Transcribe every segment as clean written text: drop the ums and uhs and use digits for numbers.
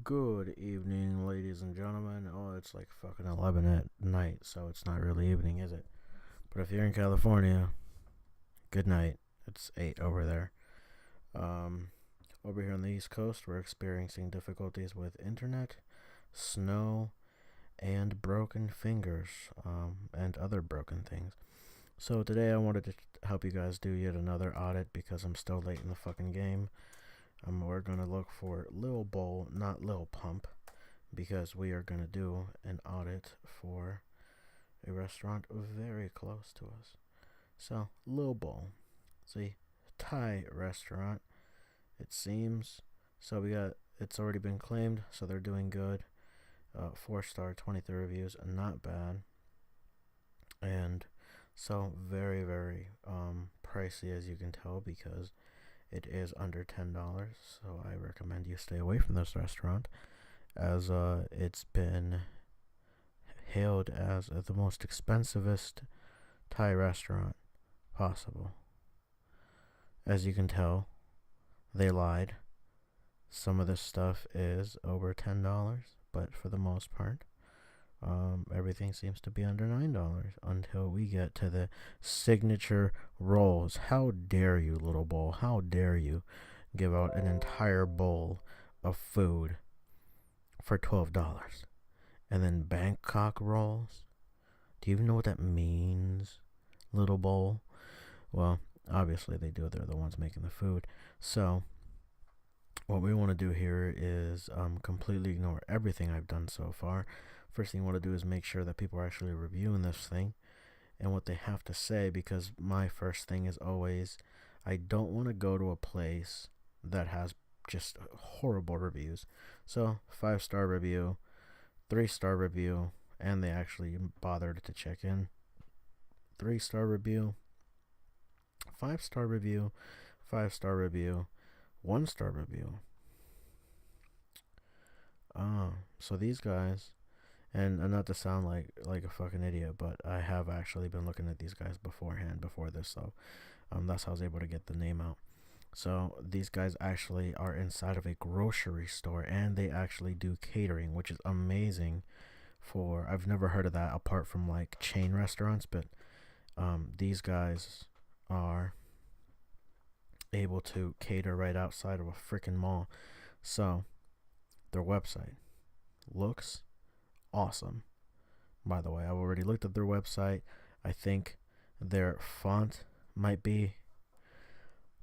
Good evening, ladies and gentlemen. Oh, it's like fucking 11 at night, so it's not really evening, is it? But if you're in California, good night. It's 8 over there. Um, Over here on the East Coast, we're experiencing difficulties with internet, snow, and broken fingers, and other broken things. So today I wanted to help you guys do yet another audit because I'm still late in the fucking game. We're gonna look for Lil Bowl, not Lil Pump, because we are going to do an audit for a restaurant very close to us. So, Lil Bowl. It's a Thai restaurant, it seems. So, it's already been claimed, so they're doing good. 4-star, 23 reviews, not bad. And so, very, very pricey, as you can tell, because it is under $10. So, I recommend you stay away from this restaurant, as it's been hailed as the most expensivest Thai restaurant possible. As you can tell, they lied. Some of this stuff is over $10, but for the most part, everything seems to be under $9 until we get to the signature rolls. How dare you, Little Bowl? How dare you give out an entire bowl of food for $12? And then Bangkok rolls. Do you even know what that means, Little Bowl? Well, obviously they do. They're the ones making the food. So, what we want to do here is completely ignore everything I've done so far. First thing you want to do is make sure that people are actually reviewing this thing and what they have to say, because my first thing is always, I don't want to go to a place that has just horrible reviews. So, 5-star review, 3-star review, and they actually bothered to check in. 3-star review, 5-star review, 5-star review, 1-star review. So these guys, and not to sound like a fucking idiot, but I have actually been looking at these guys beforehand, before this, so that's how I was able to get the name out. So these guys actually are inside of a grocery store, and they actually do catering, which is amazing. I've never heard of that apart from like chain restaurants, but these guys are able to cater right outside of a freaking mall. So their website looks awesome. By the way, I've already looked at their website. I think their font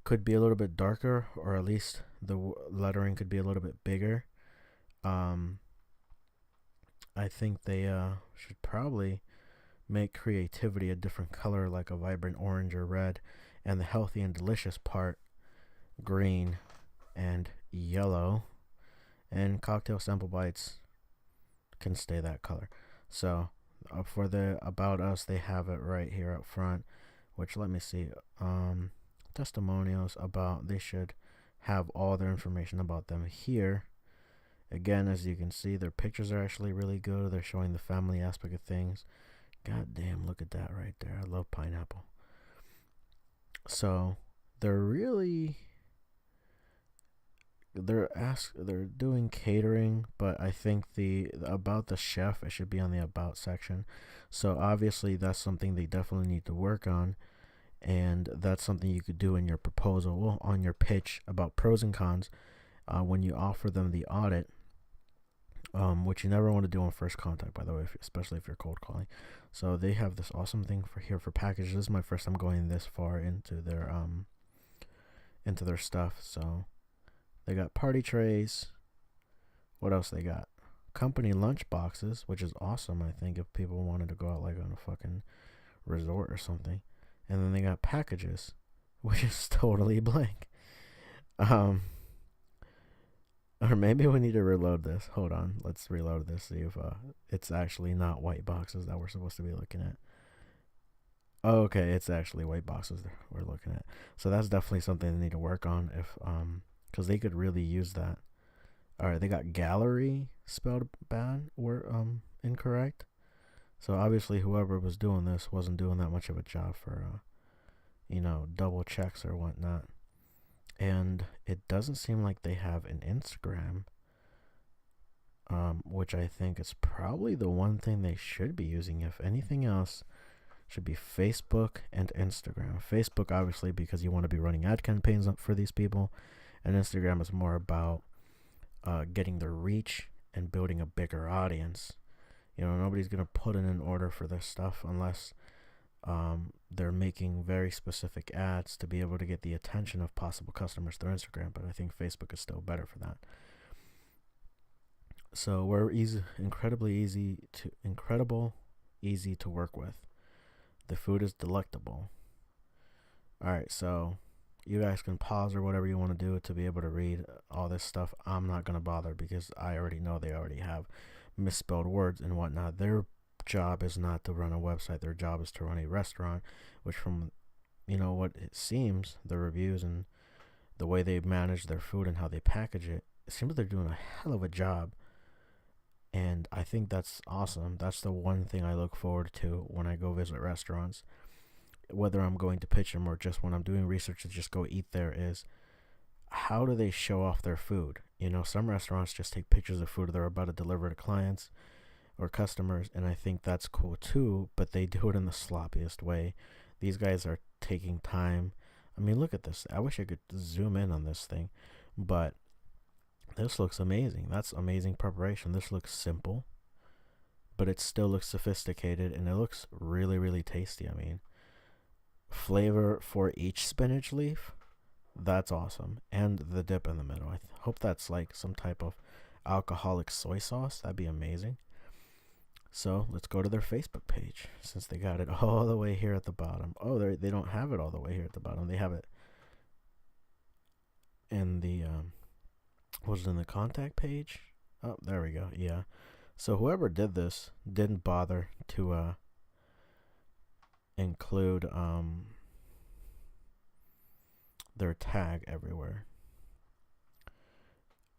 could be a little bit darker, or at least the lettering could be a little bit bigger. I think they should probably make creativity a different color, like a vibrant orange or red, and the healthy and delicious part green and yellow, and cocktail sample bites can stay that color. So for the about us, they have it right here up front, which, let me see, testimonials about, they should have all their information about them here. Again, as you can see, their pictures are actually really good. They're showing the family aspect of things. God damn, look at that right there. I love pineapple. So they're really they're doing catering, but I think the about the chef, it should be on the about section. So obviously that's something they definitely need to work on, and that's something you could do in your proposal, well, on your pitch about pros and cons, when you offer them the audit, which you never want to do on first contact, by the way, especially if you're cold calling. So they have this awesome thing for here for packages. This is my first time going this far into their stuff. So they got party trays. What else they got? Company lunch boxes, which is awesome. I think if people wanted to go out like on a fucking resort or something. And then they got packages, which is totally blank. Or maybe we need to reload this. Hold on. Let's reload this. See if it's actually not white boxes that we're supposed to be looking at. Oh, okay, it's actually white boxes that we're looking at. So that's definitely something they need to work on, if because they could really use that. All right, they got gallery spelled bad or incorrect. So obviously whoever was doing this wasn't doing that much of a job for double checks or whatnot. And it doesn't seem like they have an Instagram. which I think is probably the one thing they should be using. If anything else, should be Facebook and Instagram. Facebook, obviously, because you want to be running ad campaigns for these people, and Instagram is more about getting their reach and building a bigger audience. Nobody's gonna put in an order for this stuff unless they're making very specific ads to be able to get the attention of possible customers through Instagram. But I think Facebook is still better for that. So we're incredible, easy to work with. The food is delectable. Alright, so you guys can pause or whatever you want to do to be able to read all this stuff. I'm not going to bother because I already know they already have misspelled words and whatnot. Their job is not to run a website. Their job is to run a restaurant, which from, what it seems, the reviews and the way they manage their food and how they package it, it seems they're doing a hell of a job. And I think that's awesome. That's the one thing I look forward to when I go visit restaurants, whether I'm going to pitch them or just when I'm doing research to just go eat there, is how do they show off their food? Some restaurants just take pictures of food they're about to deliver to clients or customers, and I think that's cool too, but they do it in the sloppiest way. These guys are taking time. I mean, look at this. I wish I could zoom in on this thing, but this looks amazing. That's amazing preparation. This looks simple, but it still looks sophisticated, and it looks really, really tasty. I mean, flavor for each spinach leaf, that's awesome. And the dip in the middle. I hope that's like some type of alcoholic soy sauce. That'd be amazing. So let's go to their Facebook page, since they got it all the way here at the bottom. Oh, they don't have it all the way here at the bottom. They have it in the was it in the contact page? Oh, there we go. Yeah. So whoever did this didn't bother to include their tag everywhere.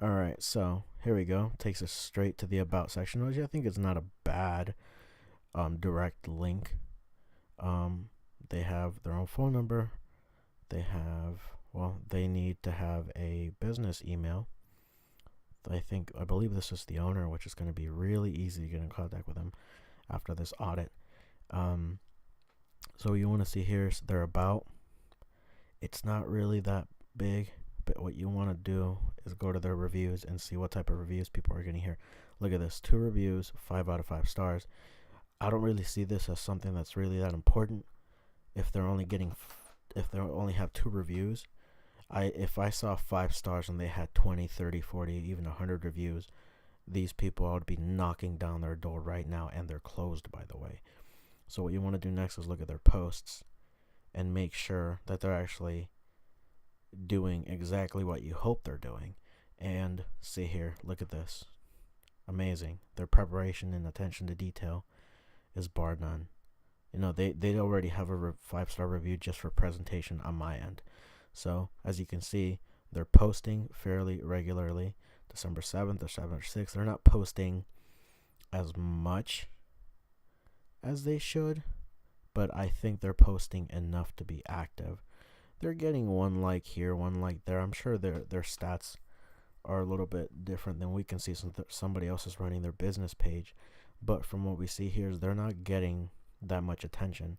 Alright, so here we go. Takes us straight to the about section, which I think is not a bad direct link. They have their own phone number. They need to have a business email. I believe this is the owner, which is going to be really easy to get in contact with them after this audit. So you want to see here is their about. It's not really that big, but what you want to do is go to their reviews and see what type of reviews people are getting here. Look at this, 2 reviews, 5 out of 5 stars. I don't really see this as something that's really that important. If they only have 2 reviews, if I saw 5 stars and they had 20, 30, 40, even 100 reviews, these people, I would be knocking down their door right now, and they're closed, by the way. So what you want to do next is look at their posts and make sure that they're actually doing exactly what you hope they're doing. And see here, look at this. Amazing. Their preparation and attention to detail is bar none. They already have a 5-star review just for presentation on my end. So, as you can see, they're posting fairly regularly. December 7th or 7th or 6th. They're not posting as much as they should, but I think they're posting enough to be active. They're getting 1 like here, 1 like there. I'm sure their stats are a little bit different than we can see since somebody else is running their business page. But from what we see here is they're not getting that much attention.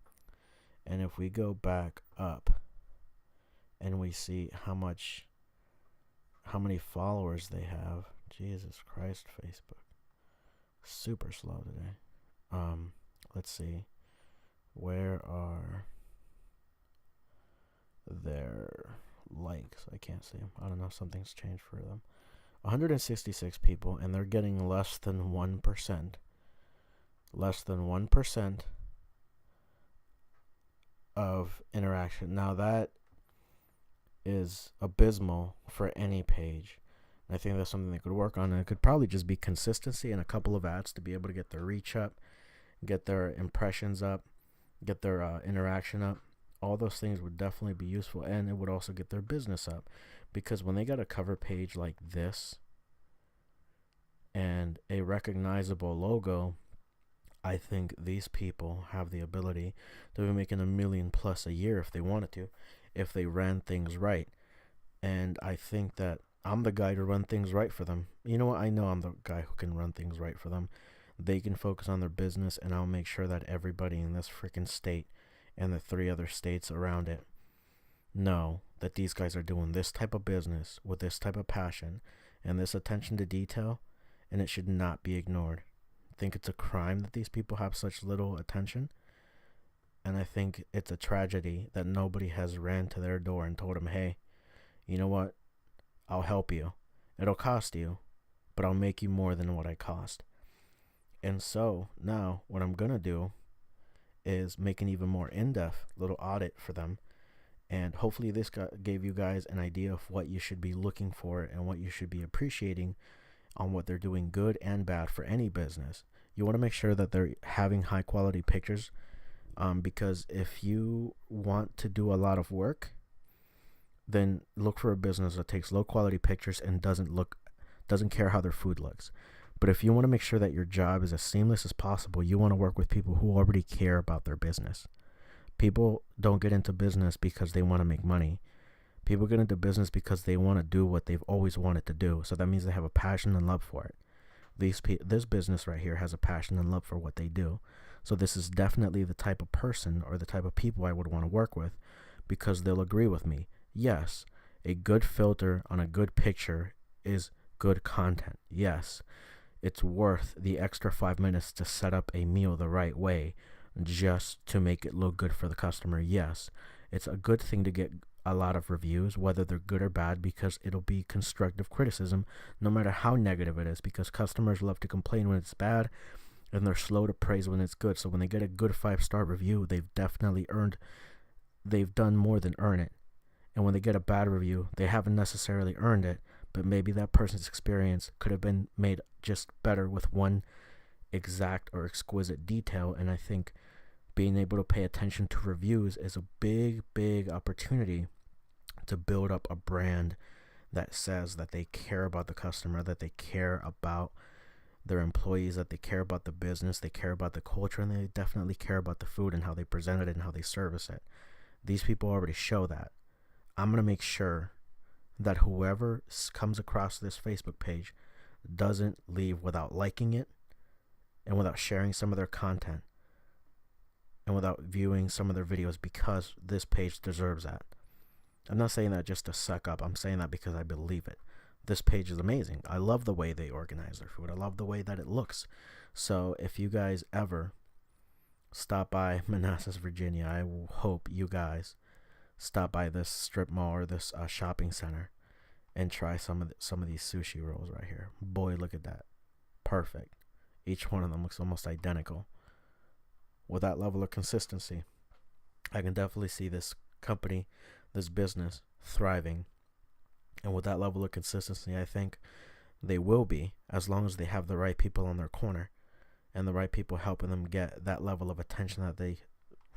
And if we go back up and we see how many followers they have, Jesus Christ, Facebook, super slow today. Let's see, where are their likes? I can't see them. I don't know, something's changed for them. 166 people, and they're getting less than 1%. Less than 1% of interaction. Now that is abysmal for any page. I think that's something they could work on, and it could probably just be consistency and a couple of ads to be able to get their reach up, get their impressions up, get their interaction up. All those things would definitely be useful, and it would also get their business up, because when they got a cover page like this and a recognizable logo, I think these people have the ability to be making $1 million+ a year if they wanted to, if they ran things right. And I think that I'm the guy to run things right for them. You know what? I know I'm the guy who can run things right for them. They can focus on their business, and I'll make sure that everybody in this freaking state and the 3 other states around it know that these guys are doing this type of business with this type of passion and this attention to detail, and it should not be ignored. I think it's a crime that these people have such little attention, and I think it's a tragedy that nobody has ran to their door and told them, hey, you know what? I'll help you. It'll cost you, but I'll make you more than what I cost. And so now what I'm going to do is make an even more in-depth little audit for them. And hopefully this gave you guys an idea of what you should be looking for and what you should be appreciating on what they're doing, good and bad, for any business. You want to make sure that they're having high quality pictures, because if you want to do a lot of work, then look for a business that takes low quality pictures and doesn't care how their food looks. But if you want to make sure that your job is as seamless as possible, you want to work with people who already care about their business. People don't get into business because they want to make money. People get into business because they want to do what they've always wanted to do. So that means they have a passion and love for it. This business right here has a passion and love for what they do. So this is definitely the type of person or the type of people I would want to work with, because they'll agree with me. Yes, a good filter on a good picture is good content. Yes, it's worth the extra 5 minutes to set up a meal the right way just to make it look good for the customer. Yes, it's a good thing to get a lot of reviews, whether they're good or bad, because it'll be constructive criticism no matter how negative it is, because customers love to complain when it's bad and they're slow to praise when it's good. So when they get a good 5-star review, they've done more than earn it. And when they get a bad review, they haven't necessarily earned it, but maybe that person's experience could have been made just better with one exact or exquisite detail. And I think being able to pay attention to reviews is a big, big opportunity to build up a brand that says that they care about the customer, that they care about their employees, that they care about the business, they care about the culture, and they definitely care about the food and how they present it and how they service it. These people already show that. I'm going to make sure that whoever comes across this Facebook page doesn't leave without liking it and without sharing some of their content and without viewing some of their videos, because this page deserves that. I'm not saying that just to suck up. I'm saying that because I believe it. This page is amazing. I love the way they organize their food. I love the way that it looks. So if you guys ever stop by Manassas, Virginia, I hope you guys stop by this strip mall or this shopping center and try some of these sushi rolls right here. Boy, look at that. Perfect. Each one of them looks almost identical. With that level of consistency, I can definitely see this company, this business, thriving. And with that level of consistency, I think they will be, as long as they have the right people on their corner and the right people helping them get that level of attention that they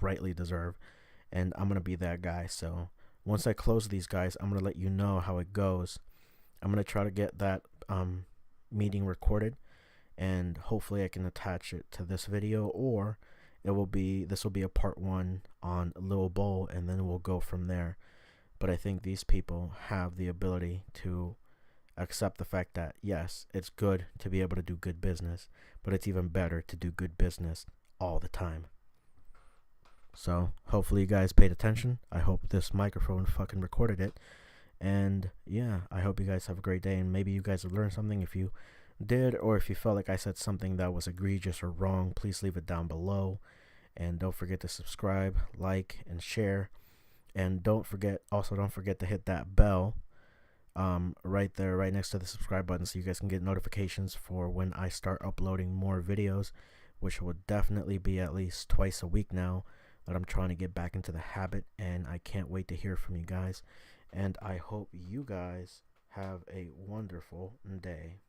rightly deserve. And I'm going to be that guy. So once I close these guys, I'm going to let you know how it goes. I'm going to try to get that meeting recorded, and hopefully I can attach it to this video, or this will be a part 1 on Lil Bowl, and then we'll go from there. But I think these people have the ability to accept the fact that, yes, it's good to be able to do good business, but it's even better to do good business all the time. So hopefully you guys paid attention. I hope this microphone fucking recorded it. And yeah, I hope you guys have a great day, and maybe you guys have learned something. If you did, or if you felt like I said something that was egregious or wrong, please leave it down below. And don't forget to subscribe, like, and share. And don't forget to hit that bell right there, right next to the subscribe button, so you guys can get notifications for when I start uploading more videos, which will definitely be at least twice a week now that I'm trying to get back into the habit. And I can't wait to hear from you guys. And I hope you guys have a wonderful day.